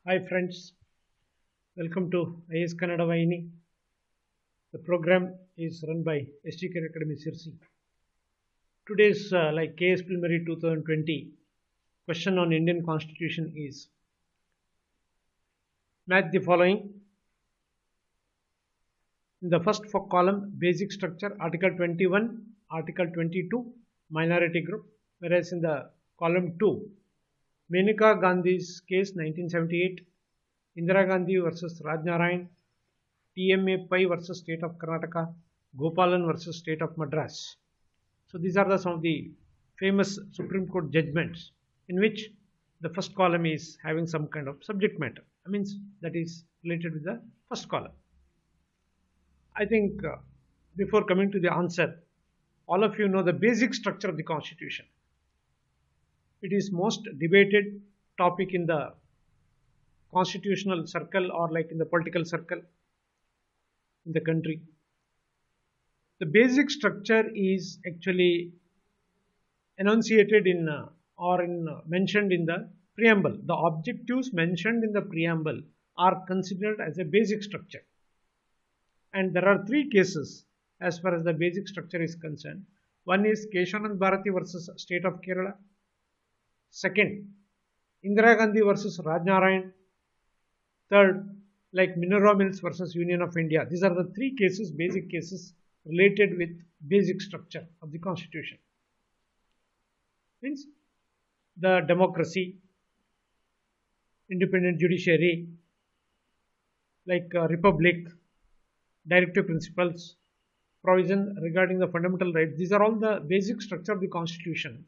Hi friends, welcome to IS Kannada Vahini. The program is run by ST Career Academy Sirsi. Today's KS Preliminary 2020 question on Indian Constitution is match the following. In the first column, basic structure, Article 21, Article 22, minority group, whereas in the column 2, Menaka Gandhi's case 1978, Indira Gandhi versus Raj Narayan, TMA Pai versus State of Karnataka, Gopalan versus State of Madras. So these are some of the famous Supreme Court judgments in which the first column is having some kind of subject matter. I mean that is related with the first column. I think before coming to the answer, all of you know the basic structure of the Constitution. It is most debated topic in the constitutional circle or like in the political circle in the country. The basic structure is actually enunciated in mentioned in the preamble. The objectives mentioned in the preamble are considered as a basic structure. And there are three cases as far as the basic structure is concerned. One is Keshanand Bharati versus State of Kerala. Second, Indira Gandhi versus Raj Narayan. Third, like Minerva Mills versus Union of India. These are the three cases, basic cases related with basic structure of the Constitution. Means the democracy, independent judiciary, like republic, directive principles, provision regarding the fundamental rights. These are all the basic structure of the Constitution,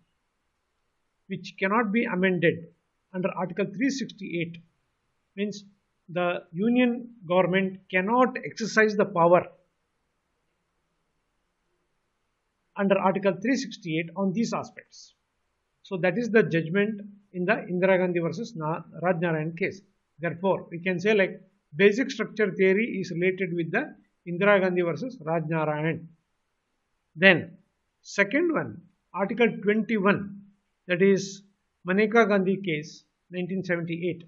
which cannot be amended under Article 368. Means the union government cannot exercise the power under Article 368 on these aspects. So that is the judgment in the Indira Gandhi versus Raj Narayan case. Therefore, we can say like basic structure theory is related with the Indira Gandhi versus Raj Narayan. Then second one, Article 21, that is Maneka Gandhi case 1978.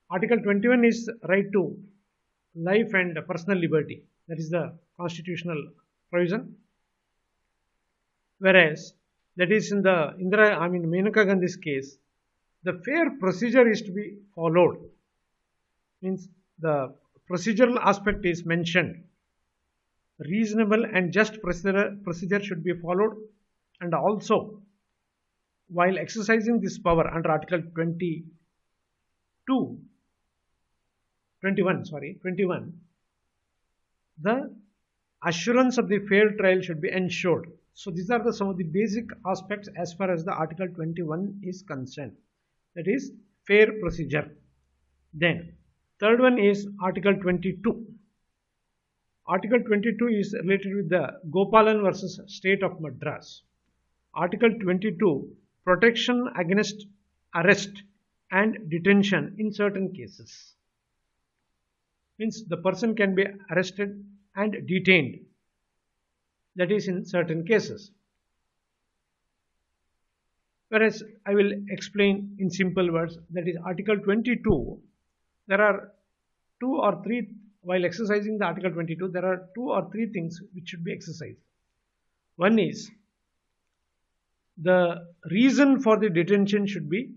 Article 21 is right to life and personal liberty. That is the constitutional provision. Whereas that is in the Menaka Gandhi's case, the fair procedure is to be followed. Means the procedural aspect is mentioned. Reasonable and just procedure should be followed, and also while exercising this power under Article 21, the assurance of the fair trial should be ensured. So these are some of the basic aspects as far as the Article 21 is concerned. That is fair procedure. Then third one is Article 22. Article 22 is related with the Gopalan versus State of Madras. Article 22, protection against arrest and detention in certain cases. Means the person can be arrested and detained. That is in certain cases. Whereas I will explain in simple words, that is Article 22, there are two or three, while exercising the Article 22, there are two or three things which should be exercised. One is the reason for the detention should be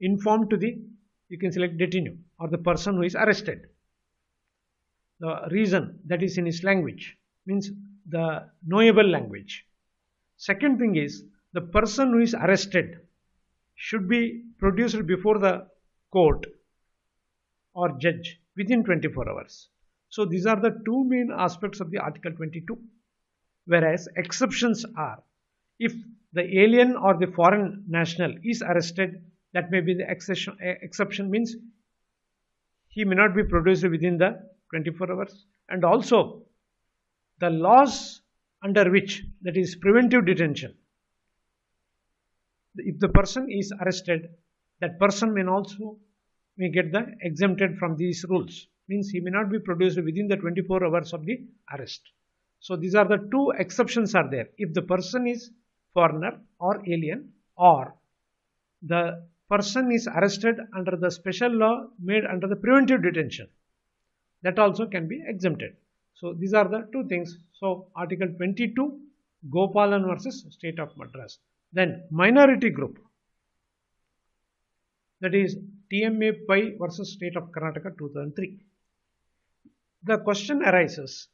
informed to the, you can select detainee or the person who is arrested. The reason, that is in his language, means the knowable language. Second thing is the person who is arrested should be produced before the court or judge within 24 hours. So these are the two main aspects of the Article 22. Whereas exceptions are, if the alien or the foreign national is arrested, that may be the exception, means he may not be produced within the 24 hours. And also the laws under which, that is preventive detention, if the person is arrested, that person may get the exempted from these rules. Means he may not be produced within the 24 hours of the arrest. So these are the two exceptions are there. If the person is foreigner or alien, or the person is arrested under the special law made under the preventive detention, that also can be exempted. So these are the two things. So Article 22, Gopalan versus State of Madras. Then minority group, that is TMA Pai versus State of Karnataka 2003. The question arises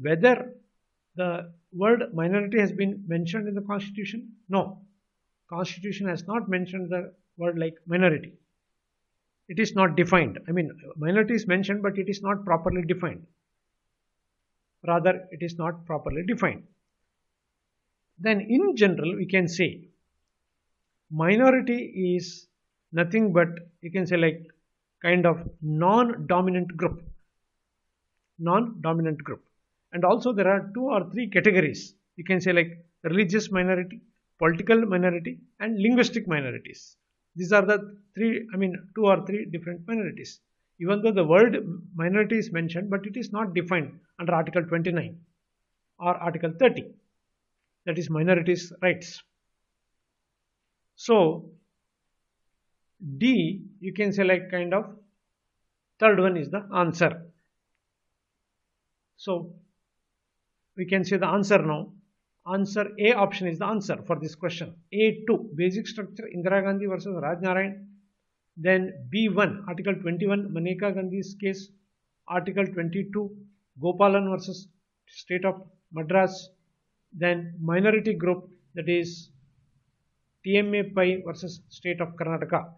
whether the word minority has been mentioned in the constitution. No, constitution has not mentioned the word like minority. It is not defined. I mean, minority is mentioned, but it is not properly defined. Rather, it is not properly defined. Then in general, we can say minority is nothing but, you can say, like kind of non-dominant group. Non-dominant group. And also there are 2 or 3 categories. You can say like religious minority, political minority, and linguistic minorities. These are the 2 or 3 different minorities. Even though the word minority is mentioned, but it is not defined under Article 29 or Article 30. That is minorities' rights. So D, you can say like kind of third one is the answer. So we can say the answer now. Answer A option is the answer for this question. A2, basic structure, Indira Gandhi versus Raj Narayan. Then B1, Article 21, Maneka Gandhi's case. Article 22, Gopalan versus State of Madras. Then minority group, that is TMA Pai versus State of Karnataka.